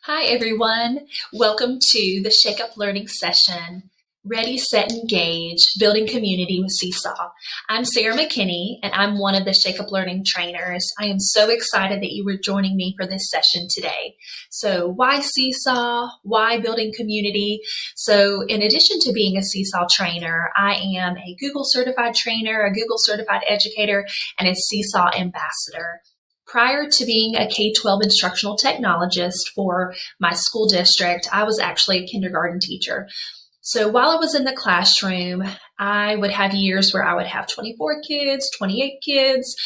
Hi, everyone. Welcome to the Shake Up Learning session, Ready, Set, Engage, Building Community with Seesaw. I'm Sarah McKinney, and I'm one of the Shake Up Learning trainers. I am so excited that you were joining me for this session today. So why Seesaw? Why building community? So in addition to being a Seesaw trainer, I am a Google certified trainer, a Google certified educator, and a Seesaw ambassador. Prior to being a K-12 instructional technologist for my school district, I was actually a kindergarten teacher. So while I was in the classroom, I would have years where I would have 24 kids, 28 kids.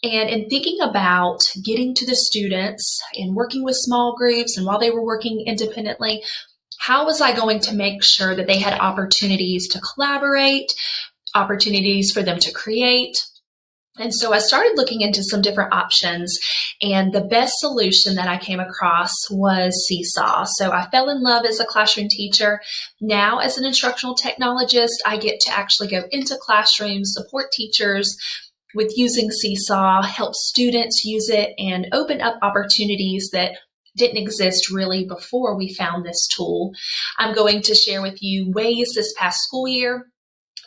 And in thinking about getting to the students and working with small groups and while they were working independently, how was I going to make sure that they had opportunities to collaborate, opportunities for them to create? And so I started looking into some different options, and the best solution that I came across was Seesaw. So I fell in love as a classroom teacher. Now, as an instructional technologist, I get to actually go into classrooms, support teachers with using Seesaw, help students use it, and open up opportunities that didn't exist really before we found this tool. I'm going to share with you ways this past school year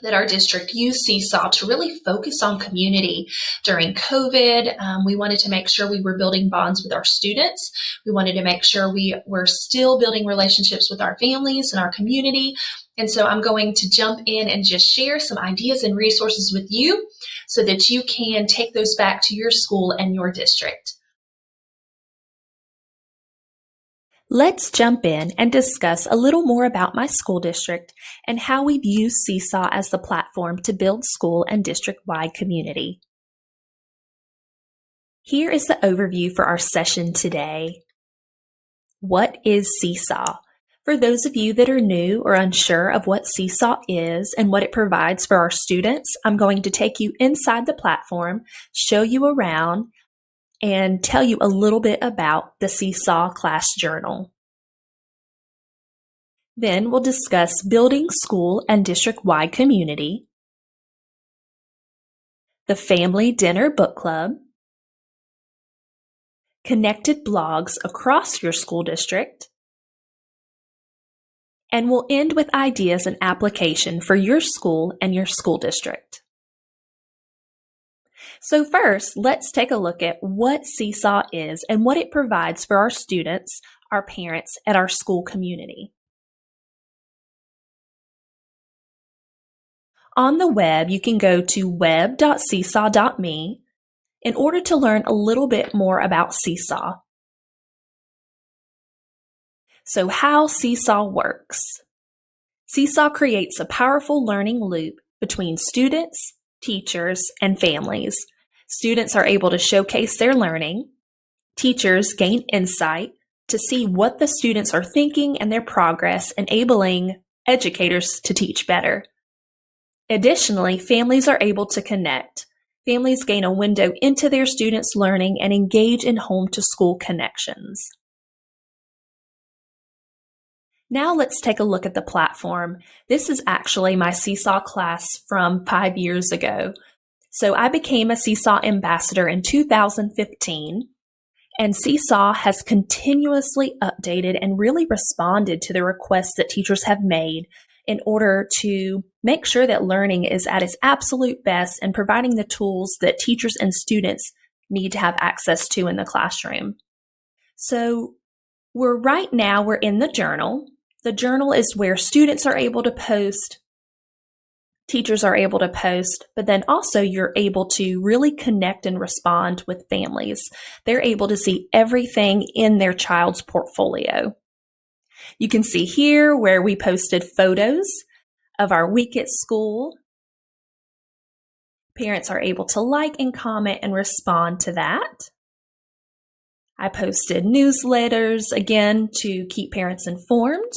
that our district used Seesaw to really focus on community during COVID. We wanted to make sure we were building bonds with our students. We wanted to make sure we were still building relationships with our families and our community. And so I'm going to jump in and just share some ideas and resources with you so that you can take those back to your school and your district. Let's jump in and discuss a little more about my school district and how we've used Seesaw as the platform to build school and district-wide community. Here is the overview for our session today. What is Seesaw? For those of you that are new or unsure of what Seesaw is and what it provides for our students, I'm going to take you inside the platform, show you around, and tell you a little bit about the Seesaw class journal. Then we'll discuss building school and district-wide community, the Family Dinner Book Club, connected blogs across your school district, and we'll end with ideas and application for your school and your school district. So first, let's take a look at what Seesaw is and what it provides for our students, our parents, and our school community. On the web, you can go to web.seesaw.me in order to learn a little bit more about Seesaw. So how Seesaw works. Seesaw creates a powerful learning loop between students, teachers, and families. Students are able to showcase their learning. Teachers gain insight to see what the students are thinking and their progress, enabling educators to teach better. Additionally, families are able to connect. Families gain a window into their students' learning and engage in home-to-school connections. Now let's take a look at the platform. This is actually my Seesaw class from 5 years ago. So I became a Seesaw ambassador in 2015, and Seesaw has continuously updated and really responded to the requests that teachers have made in order to make sure that learning is at its absolute best and providing the tools that teachers and students need to have access to in the classroom. So right now we're in the journal. The journal is where students are able to post, teachers are able to post, but then also you're able to really connect and respond with families. They're able to see everything in their child's portfolio. You can see here where we posted photos of our week at school. Parents are able to like and comment and respond to that. I posted newsletters, again, to keep parents informed.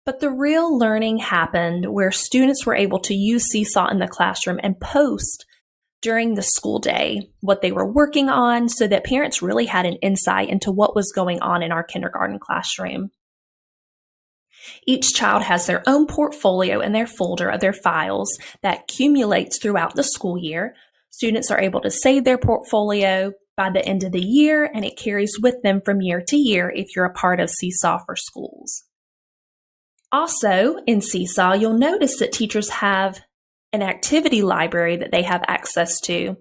But the real learning happened where students were able to use Seesaw in the classroom and post during the school day what they were working on so that parents really had an insight into what was going on in our kindergarten classroom. Each child has their own portfolio in their folder of their files that accumulates throughout the school year. Students are able to save their portfolio, by the end of the year, and it carries with them from year to year if you're a part of Seesaw for Schools. Also, in Seesaw, you'll notice that teachers have an activity library that they have access to.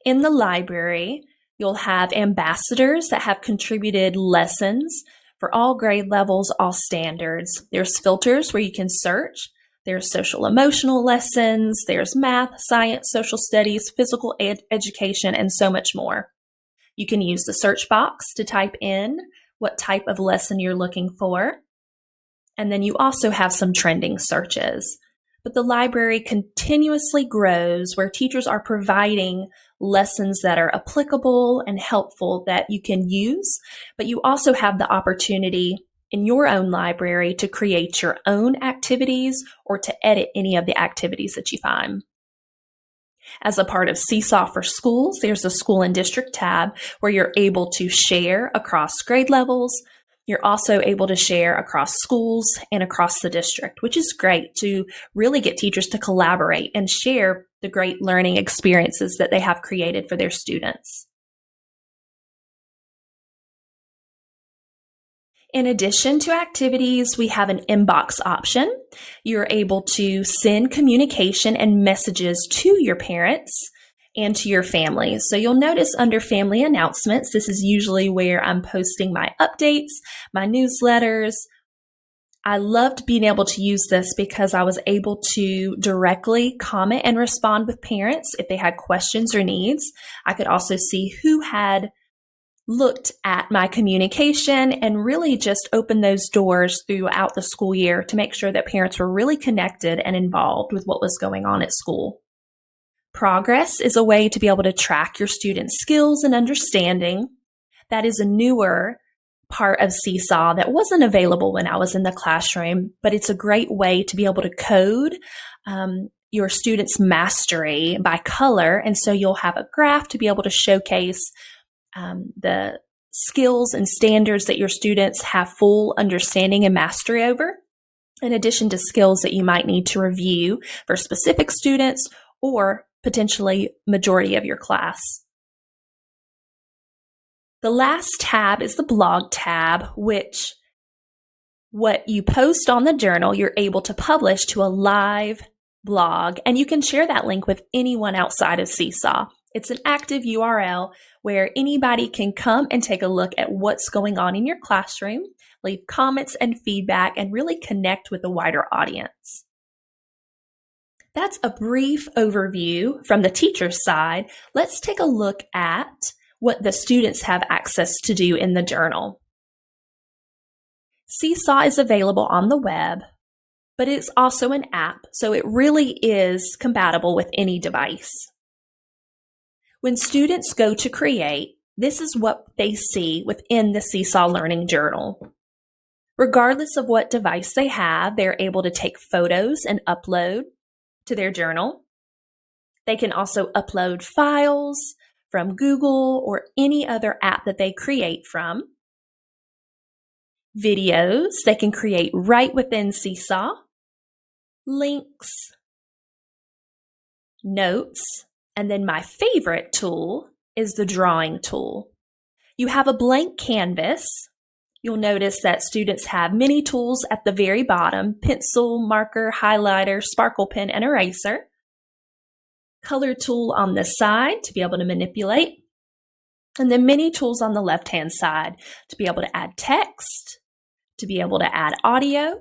In the library, you'll have ambassadors that have contributed lessons for all grade levels, all standards. There's filters where you can search. There's social emotional lessons. There's math, science, social studies, physical education, and so much more. You can use the search box to type in what type of lesson you're looking for. And then you also have some trending searches. But the library continuously grows where teachers are providing lessons that are applicable and helpful that you can use, but you also have the opportunity in your own library to create your own activities or to edit any of the activities that you find. As a part of Seesaw for Schools, there's a School and District tab where you're able to share across grade levels. You're also able to share across schools and across the district, which is great to really get teachers to collaborate and share the great learning experiences that they have created for their students. In addition to activities, we have an inbox option. You're able to send communication and messages to your parents and to your family. So you'll notice under family announcements, this is usually where I'm posting my updates, my newsletters. I loved being able to use this because I was able to directly comment and respond with parents if they had questions or needs. I could also see who had looked at my communication and really just open those doors throughout the school year to make sure that parents were really connected and involved with what was going on at school. Progress is a way to be able to track your students' skills and understanding. That is a newer part of Seesaw that wasn't available when I was in the classroom, but it's a great way to be able to code your students' mastery by color. And so you'll have a graph to be able to showcase the skills and standards that your students have full understanding and mastery over, in addition to skills that you might need to review for specific students or potentially majority of your class. The last tab is the blog tab, which what you post on the journal, you're able to publish to a live blog, and you can share that link with anyone outside of Seesaw. It's an active URL where anybody can come and take a look at what's going on in your classroom, leave comments and feedback, and really connect with a wider audience. That's a brief overview from the teacher's side. Let's take a look at what the students have access to do in the journal. Seesaw is available on the web, but it's also an app, so it really is compatible with any device. When students go to create, this is what they see within the Seesaw Learning Journal. Regardless of what device they have, they're able to take photos and upload to their journal. They can also upload files from Google or any other app that they create from. Videos they can create right within Seesaw. Links, notes, and then my favorite tool is the drawing tool. You have a blank canvas. You'll notice that students have many tools at the very bottom: pencil, marker, highlighter, sparkle pen, and eraser. Color tool on the side to be able to manipulate. And then many tools on the left-hand side to be able to add text, to be able to add audio,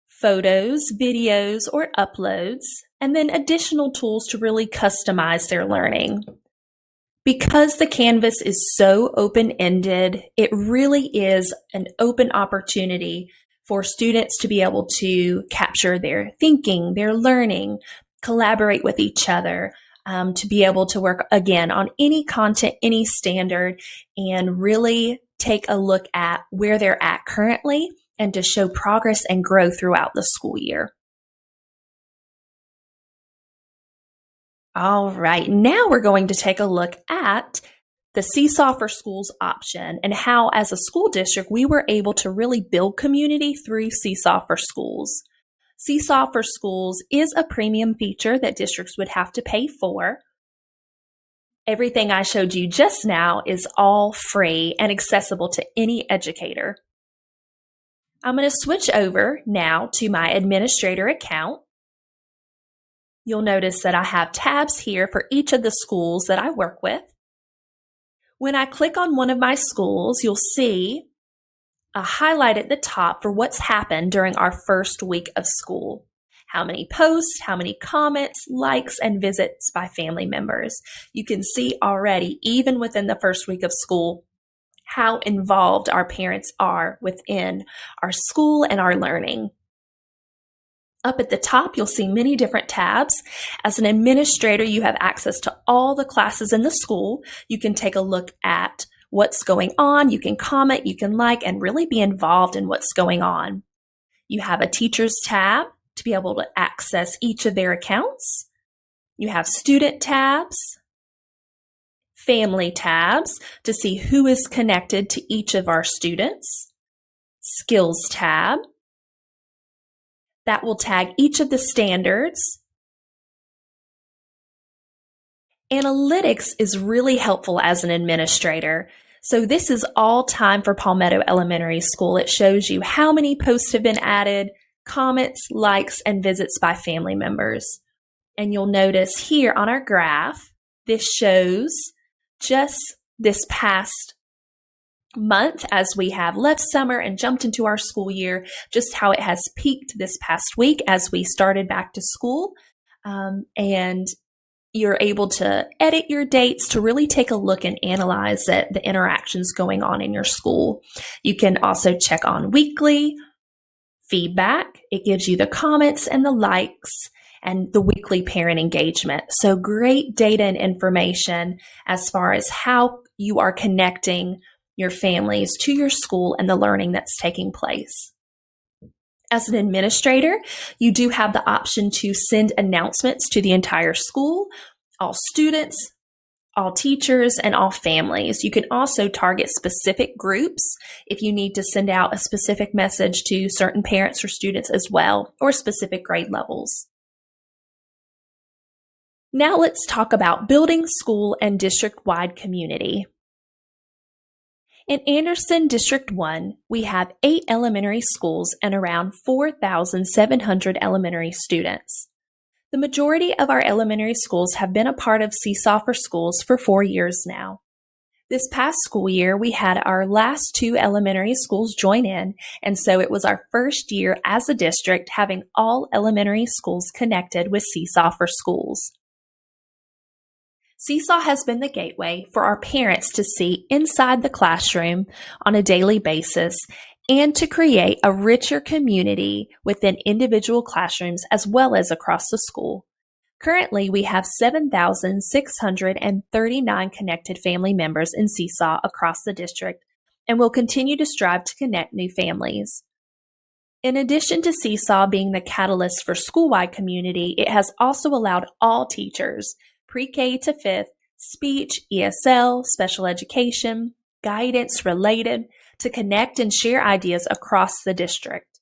photos, videos, or uploads, and then additional tools to really customize their learning. Because the Canvas is so open-ended, it really is an open opportunity for students to be able to capture their thinking, their learning, collaborate with each other, to be able to work, again, on any content, any standard, and really take a look at where they're at currently and to show progress and growth throughout the school year. All right, now we're going to take a look at the Seesaw for Schools option and how, as a school district, we were able to really build community through Seesaw for Schools. Seesaw for Schools is a premium feature that districts would have to pay for. Everything I showed you just now is all free and accessible to any educator. I'm going to switch over now to my administrator account. You'll notice that I have tabs here for each of the schools that I work with. When I click on one of my schools, you'll see a highlight at the top for what's happened during our first week of school. How many posts, how many comments, likes, and visits by family members. You can see already, even within the first week of school, how involved our parents are within our school and our learning. Up at the top, you'll see many different tabs. As an administrator, you have access to all the classes in the school. You can take a look at what's going on. You can comment, you can like, and really be involved in what's going on. You have a teachers tab to be able to access each of their accounts. You have student tabs, family tabs to see who is connected to each of our students, skills tab that will tag each of the standards. Analytics is really helpful as an administrator. So this is all time for Palmetto Elementary School. It shows you how many posts have been added, comments, likes, and visits by family members. And you'll notice here on our graph, this shows just this past month as we have left summer and jumped into our school year, just how it has peaked this past week as we started back to school. And you're able to edit your dates to really take a look and analyze the interactions going on in your school. You can also check on weekly feedback. It gives you the comments and the likes and the weekly parent engagement. So great data and information as far as how you are connecting your families to your school and the learning that's taking place. As an administrator, you do have the option to send announcements to the entire school, all students, all teachers, and all families. You can also target specific groups if you need to send out a specific message to certain parents or students as well, or specific grade levels. Now let's talk about building school and district-wide community. In Anderson District 1, we have 8 elementary schools and around 4,700 elementary students. The majority of our elementary schools have been a part of Seesaw for Schools for 4 years now. This past school year, we had our last 2 elementary schools join in, and so it was our first year as a district having all elementary schools connected with Seesaw for Schools. Seesaw has been the gateway for our parents to see inside the classroom on a daily basis and to create a richer community within individual classrooms as well as across the school. Currently, we have 7,639 connected family members in Seesaw across the district and will continue to strive to connect new families. In addition to Seesaw being the catalyst for school-wide community, it has also allowed all teachers, pre-K to 5th, speech, ESL, special education, guidance related, to connect and share ideas across the district.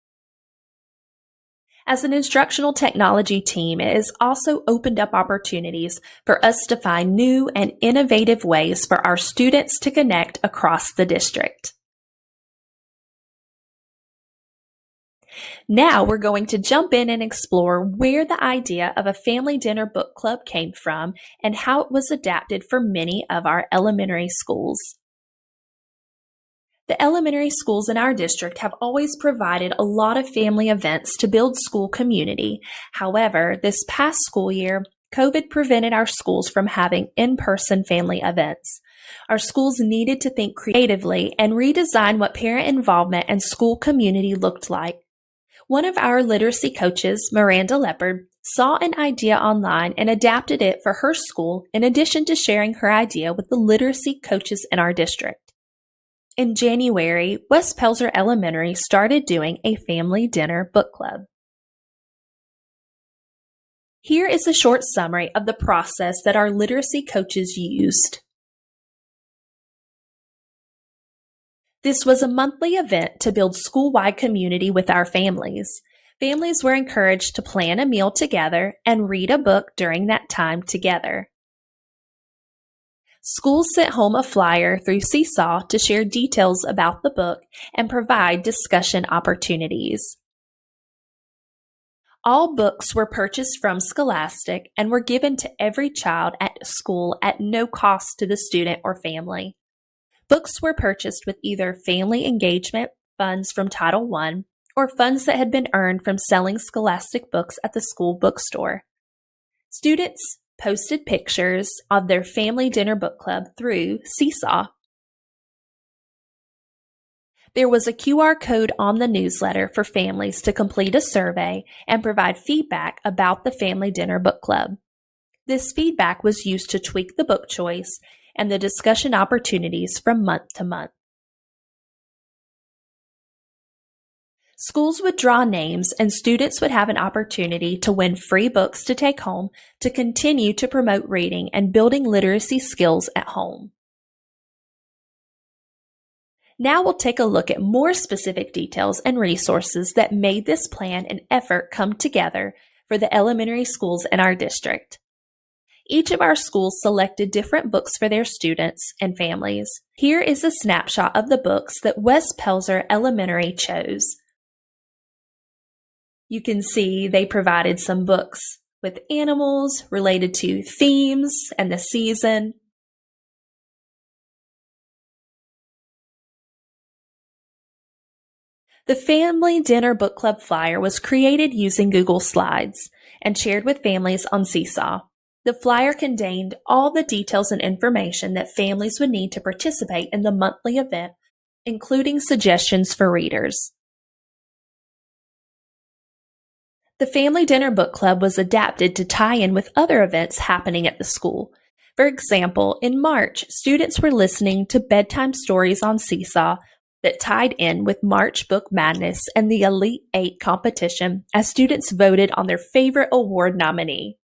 As an instructional technology team, it has also opened up opportunities for us to find new and innovative ways for our students to connect across the district. Now we're going to jump in and explore where the idea of a family dinner book club came from and how it was adapted for many of our elementary schools. The elementary schools in our district have always provided a lot of family events to build school community. However, this past school year, COVID prevented our schools from having in-person family events. Our schools needed to think creatively and redesign what parent involvement and school community looked like. One of our literacy coaches, Miranda Leopard, saw an idea online and adapted it for her school in addition to sharing her idea with the literacy coaches in our district. In January, West Pelzer Elementary started doing a family dinner book club. Here is a short summary of the process that our literacy coaches used. This was a monthly event to build school-wide community with our families. Families were encouraged to plan a meal together and read a book during that time together. Schools sent home a flyer through Seesaw to share details about the book and provide discussion opportunities. All books were purchased from Scholastic and were given to every child at school at no cost to the student or family. Books were purchased with either family engagement funds from Title I or funds that had been earned from selling Scholastic books at the school bookstore. Students posted pictures of their family dinner book club through Seesaw. There was a QR code on the newsletter for families to complete a survey and provide feedback about the family dinner book club. This feedback was used to tweak the book choice and the discussion opportunities from month to month. Schools would draw names and students would have an opportunity to win free books to take home to continue to promote reading and building literacy skills at home. Now we'll take a look at more specific details and resources that made this plan and effort come together for the elementary schools in our district. Each of our schools selected different books for their students and families. Here is a snapshot of the books that West Pelzer Elementary chose. You can see they provided some books with animals related to themes and the season. The Family Dinner Book Club flyer was created using Google Slides and shared with families on Seesaw. The flyer contained all the details and information that families would need to participate in the monthly event, including suggestions for readers. The Family Dinner Book Club was adapted to tie in with other events happening at the school. For example, in March, students were listening to bedtime stories on Seesaw that tied in with March Book Madness and the Elite 8 competition as students voted on their favorite award nominee.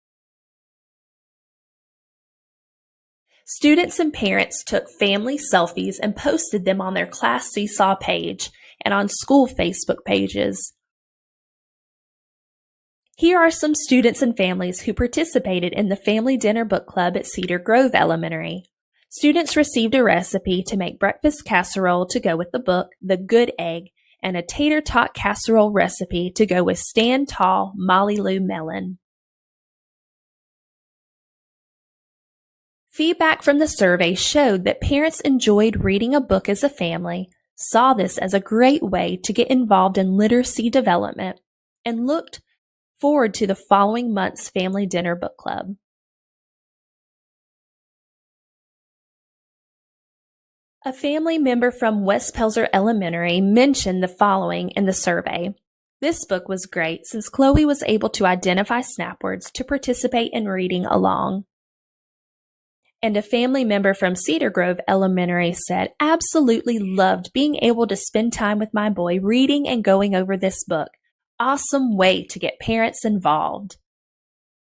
Students and parents took family selfies and posted them on their Class Seesaw page and on school Facebook pages. Here are some students and families who participated in the Family Dinner Book Club at Cedar Grove Elementary. Students received a recipe to make breakfast casserole to go with the book, The Good Egg, and a tater tot casserole recipe to go with Stand Tall Molly Lou Melon. Feedback from the survey showed that parents enjoyed reading a book as a family, saw this as a great way to get involved in literacy development, and looked forward to the following month's Family Dinner Book Club. A family member from West Pelzer Elementary mentioned the following in the survey. This book was great since Chloe was able to identify snap words to participate in reading along. And a family member from Cedar Grove Elementary said, absolutely loved being able to spend time with my boy reading and going over this book. Awesome way to get parents involved.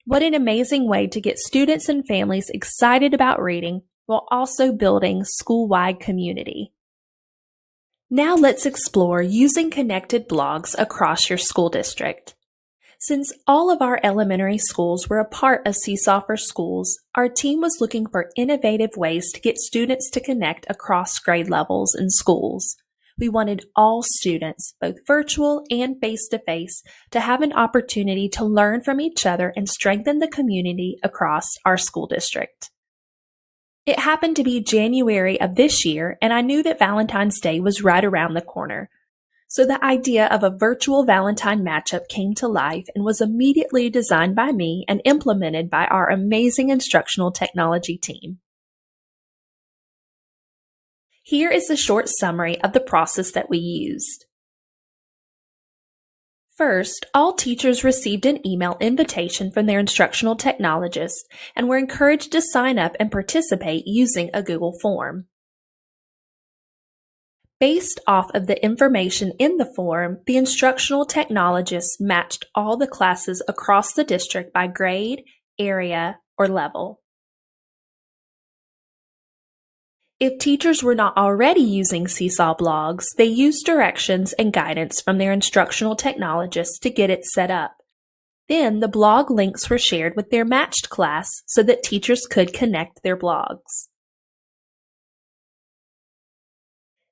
What an amazing way to get students and families excited about reading while also building school-wide community. Now let's explore using connected blogs across your school district. Since all of our elementary schools were a part of Seesaw for Schools, our team was looking for innovative ways to get students to connect across grade levels in schools. We wanted all students, both virtual and face-to-face, to have an opportunity to learn from each other and strengthen the community across our school district. It happened to be January of this year, and I knew that Valentine's Day was right around the corner. So the idea of a virtual Valentine matchup came to life and was immediately designed by me and implemented by our amazing instructional technology team. Here is a short summary of the process that we used. First, all teachers received an email invitation from their instructional technologist and were encouraged to sign up and participate using a Google form. Based off of the information in the form, the instructional technologist matched all the classes across the district by grade, area, or level. If teachers were not already using Seesaw blogs, they used directions and guidance from their instructional technologists to get it set up. Then the blog links were shared with their matched class so that teachers could connect their blogs.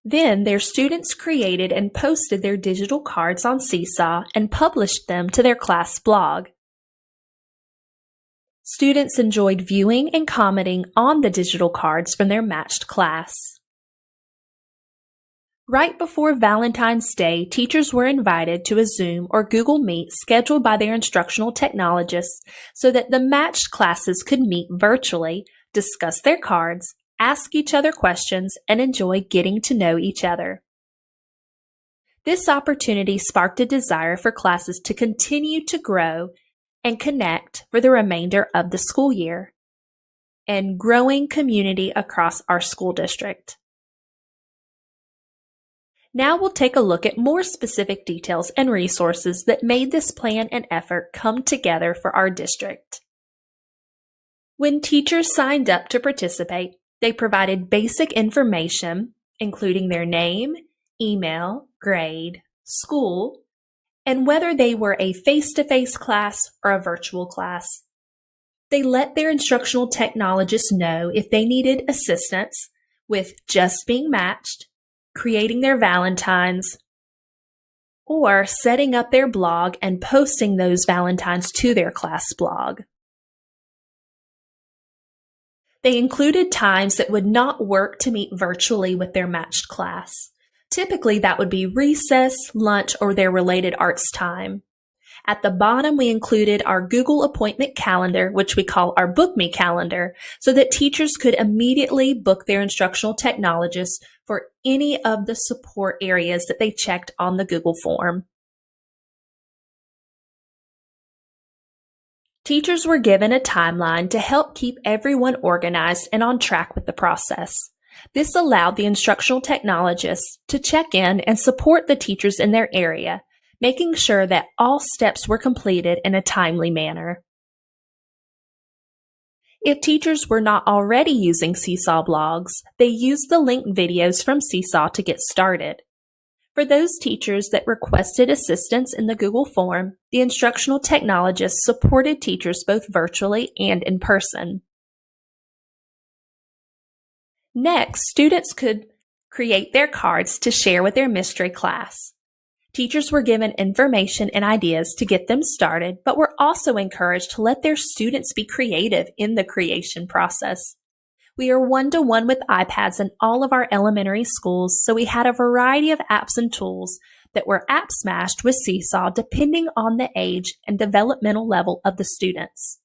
Then their students created and posted their digital cards on Seesaw and published them to their class blog. Students enjoyed viewing and commenting on the digital cards from their matched class. Right before Valentine's Day, teachers were invited to a Zoom or Google Meet scheduled by their instructional technologists so that the matched classes could meet virtually, discuss their cards, ask each other questions, and enjoy getting to know each other. This opportunity sparked a desire for classes to continue to grow and connect for the remainder of the school year, and growing community across our school district. Now we'll take a look at more specific details and resources that made this plan and effort come together for our district. When teachers signed up to participate, they provided basic information, including their name, email, grade, school, and whether they were a face-to-face class or a virtual class. They let their instructional technologists know if they needed assistance with just being matched, creating their Valentines, or setting up their blog and posting those Valentines to their class blog. They included times that would not work to meet virtually with their matched class. Typically, that would be recess, lunch, or their related arts time. At the bottom, we included our Google appointment calendar, which we call our Book Me calendar, so that teachers could immediately book their instructional technologists for any of the support areas that they checked on the Google form. Teachers were given a timeline to help keep everyone organized and on track with the process. This allowed the instructional technologists to check in and support the teachers in their area, making sure that all steps were completed in a timely manner. If teachers were not already using Seesaw blogs, they used the linked videos from Seesaw to get started. For those teachers that requested assistance in the Google form, the instructional technologists supported teachers both virtually and in person. Next, students could create their cards to share with their mystery class. Teachers were given information and ideas to get them started, but were also encouraged to let their students be creative in the creation process. We are one-to-one with iPads in all of our elementary schools, so we had a variety of apps and tools that were app smashed with Seesaw depending on the age and developmental level of the students.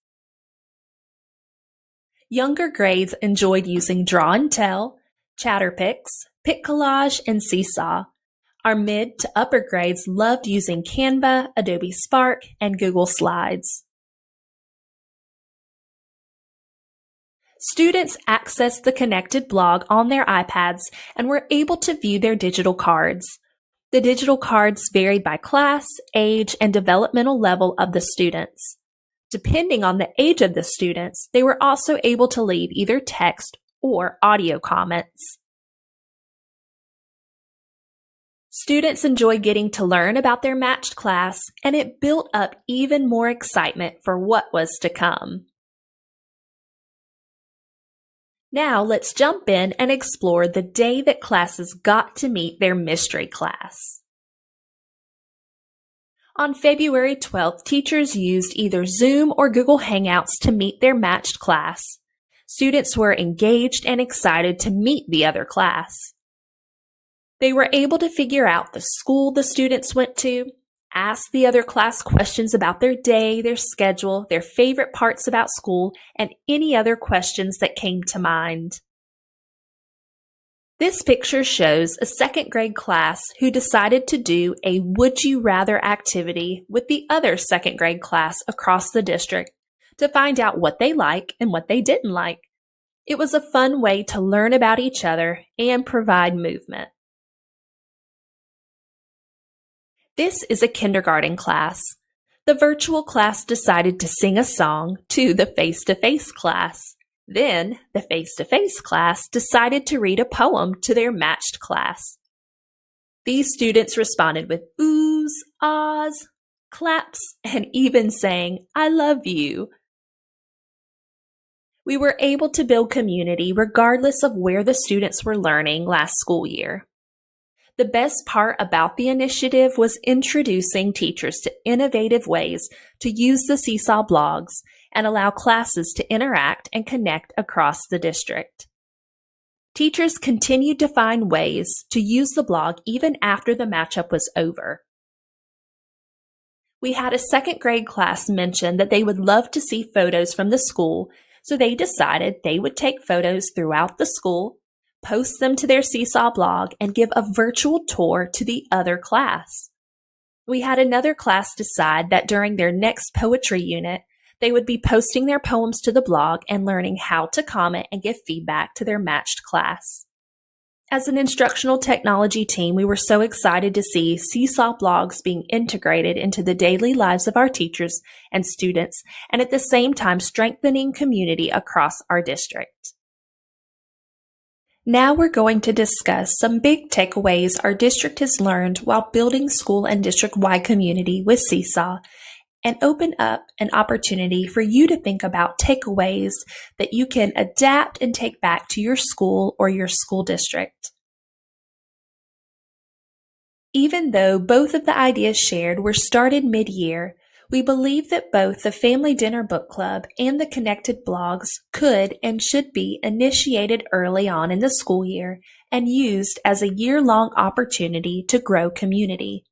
Younger grades enjoyed using Draw and Tell, Chatterpix, Pic Collage, and Seesaw. Our mid to upper grades loved using Canva, Adobe Spark, and Google Slides. Students accessed the connected blog on their iPads and were able to view their digital cards. The digital cards varied by class, age, and developmental level of the students. Depending on the age of the students, they were also able to leave either text or audio comments. Students enjoyed getting to learn about their matched class, and it built up even more excitement for what was to come. Now let's jump in and explore the day that classes got to meet their mystery class. On February 12th, teachers used either Zoom or Google Hangouts to meet their matched class. Students were engaged and excited to meet the other class. They were able to figure out the school the students went to, ask the other class questions about their day, their schedule, their favorite parts about school, and any other questions that came to mind. This picture shows a second grade class who decided to do a Would You Rather activity with the other second grade class across the district to find out what they like and what they didn't like. It was a fun way to learn about each other and provide movement. This is a kindergarten class. The virtual class decided to sing a song to the face-to-face class. Then the face-to-face class decided to read a poem to their matched class. These students responded with oohs, ahs, claps, and even saying, "I love you." We were able to build community regardless of where the students were learning last school year. The best part about the initiative was introducing teachers to innovative ways to use the Seesaw blogs and allow classes to interact and connect across the district. Teachers continued to find ways to use the blog even after the matchup was over. We had a second grade class mention that they would love to see photos from the school, so they decided they would take photos throughout the school, post them to their Seesaw blog, and give a virtual tour to the other class. We had another class decide that during their next poetry unit, they would be posting their poems to the blog and learning how to comment and give feedback to their matched class. As an instructional technology team, we were so excited to see Seesaw blogs being integrated into the daily lives of our teachers and students, and at the same time strengthening community across our district. Now we're going to discuss some big takeaways our district has learned while building school and district-wide community with Seesaw, and open up an opportunity for you to think about takeaways that you can adapt and take back to your school or your school district. Even though both of the ideas shared were started mid-year, we believe that both the Family Dinner Book Club and the Connected Blogs could and should be initiated early on in the school year and used as a year-long opportunity to grow community.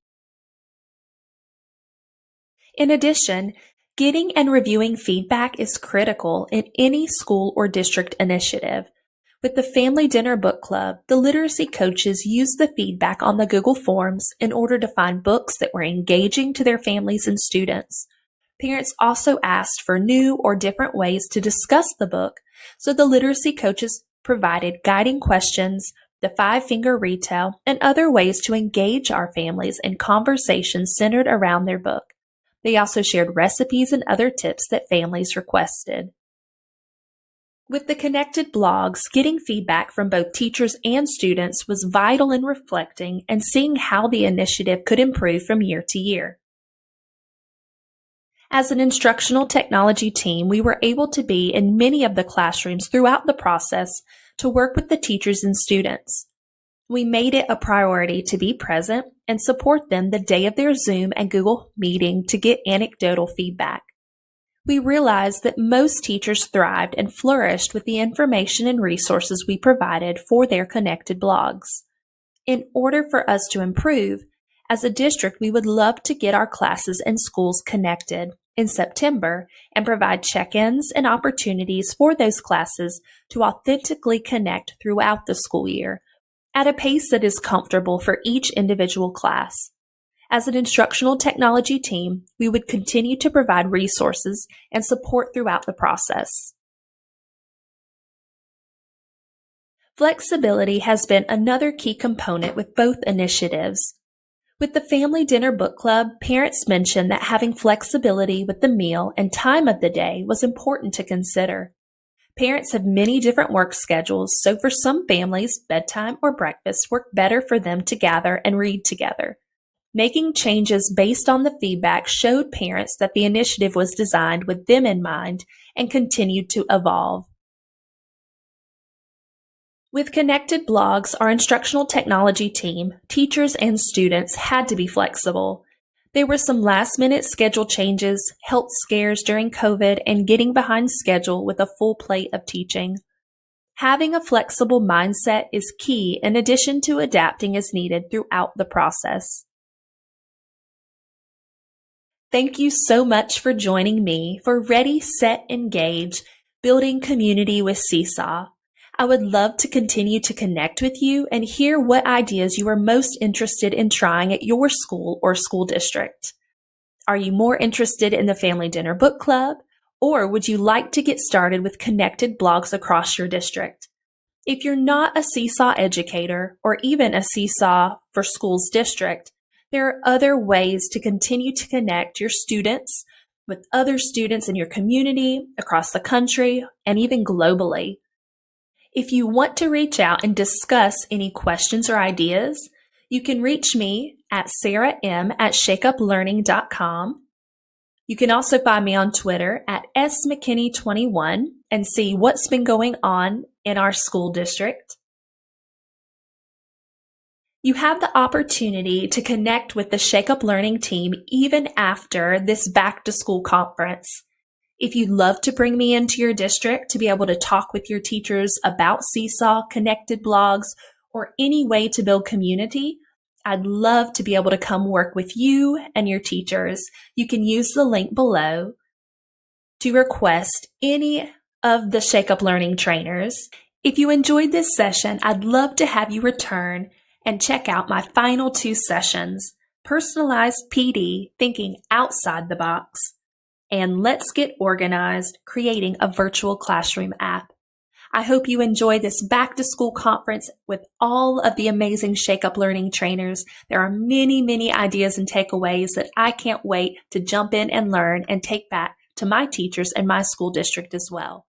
In addition, getting and reviewing feedback is critical in any school or district initiative. With the Family Dinner Book Club, the literacy coaches used the feedback on the Google Forms in order to find books that were engaging to their families and students. Parents also asked for new or different ways to discuss the book, so the literacy coaches provided guiding questions, the five-finger retell, and other ways to engage our families in conversations centered around their book. They also shared recipes and other tips that families requested. With the connected blogs, getting feedback from both teachers and students was vital in reflecting and seeing how the initiative could improve from year to year. As an instructional technology team, we were able to be in many of the classrooms throughout the process to work with the teachers and students. We made it a priority to be present and support them the day of their Zoom and Google meeting to get anecdotal feedback. We realized that most teachers thrived and flourished with the information and resources we provided for their connected blogs. In order for us to improve, as a district, we would love to get our classes and schools connected in September and provide check-ins and opportunities for those classes to authentically connect throughout the school year, at a pace that is comfortable for each individual class. As an instructional technology team, we would continue to provide resources and support throughout the process. Flexibility has been another key component with both initiatives. With the Family Dinner Book Club, parents mentioned that having flexibility with the meal and time of the day was important to consider. Parents have many different work schedules, so for some families, bedtime or breakfast work better for them to gather and read together. Making changes based on the feedback showed parents that the initiative was designed with them in mind and continued to evolve. With connected blogs, our instructional technology team, teachers and students had to be flexible. There were some last-minute schedule changes, health scares during COVID, and getting behind schedule with a full plate of teaching. Having a flexible mindset is key in addition to adapting as needed throughout the process. Thank you so much for joining me for Ready, Set, Engage, Building Community with Seesaw. I would love to continue to connect with you and hear what ideas you are most interested in trying at your school or school district. Are you more interested in the Family Dinner Book Club, or would you like to get started with connected blogs across your district? If you're not a Seesaw educator or even a Seesaw for Schools district, there are other ways to continue to connect your students, with other students in your community, across the country, and even globally. If you want to reach out and discuss any questions or ideas, you can reach me at sarahM@shakeuplearning.com. You can also find me on Twitter at smckinney21 and see what's been going on in our school district. You have the opportunity to connect with the Shake Up Learning team even after this back to school conference. If you'd love to bring me into your district to be able to talk with your teachers about Seesaw, connected blogs, or any way to build community, I'd love to be able to come work with you and your teachers. You can use the link below to request any of the Shake Up Learning trainers. If you enjoyed this session, I'd love to have you return and check out my final 2 sessions, Personalized PD, Thinking Outside the Box, and Let's Get Organized, Creating a Virtual Classroom App. I hope you enjoy this back to school conference with all of the amazing Shake Up Learning trainers. There are many, many ideas and takeaways that I can't wait to jump in and learn and take back to my teachers and my school district as well.